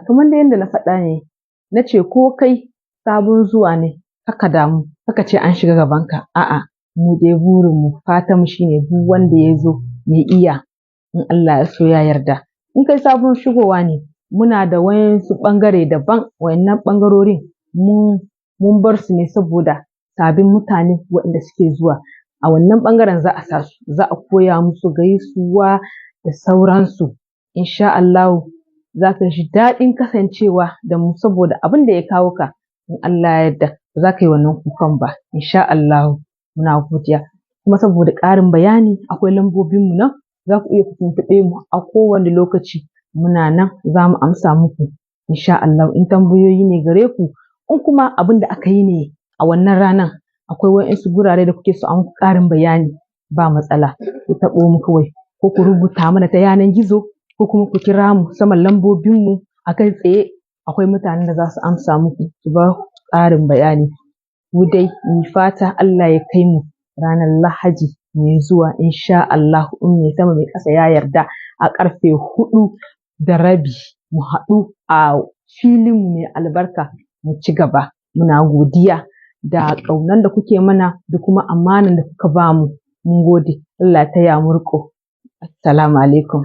kamar da yadda na faɗa ne, na ce ko kai sabon zuwa ne kaka damu, kaka ce an shiga gabanka, a'a mu dai burinmu fatanmu shine duk wanda ya zo ya iya in Allah ya so ya yarda. In kai sabon shigowa ne muna da wayansu ɓangare daban, wayannan ɓangarorin mun bar su ne saboda sabbin mutane waɗanda suke zuwa. A wannan ɓangaren za a sa su, za a koya musu gaisuwa da sauransu. Insha Allahu za ka ji daɗin kasancewa da mu saboda abin da ya kawo ka in Allah ya yarda ba za ka yi wannan kukan ba. Insha Allahu muna godiya. Kuma saboda ƙarin bayani akwai lambobinmu nan za ku iya ku tuntuɓe mu a kowane lokaci muna nan za mu amsa muku. Insha Allahu in tambayoyi ne gare ku in kuma abin da aka yi ne a wannan ranar akwai waɗansu gurare da kuke so a muku ƙarin bayani ba matsala ku taɓo mu kawai ko ku rubuta mana ta yanar gizo ko kuma ku kira mu saman lambobinmu a kai tsaye akwai mutanen da za su amsa muku su ba ku ƙarin bayani. Mu dai mu fata Allah ya kai mu ranar Lahadi mai zuwa insha Allahu in mai sama mai ƙasa ya yarda a ƙarfe 4:30 mu haɗu a filinmu mai albarka mu ci gaba. Muna godiya da ƙaunar da kuke mana da kuma amanar da kuka ba mu. Mun gode. Allah ya taya mu riƙo. Assalamu alaikum.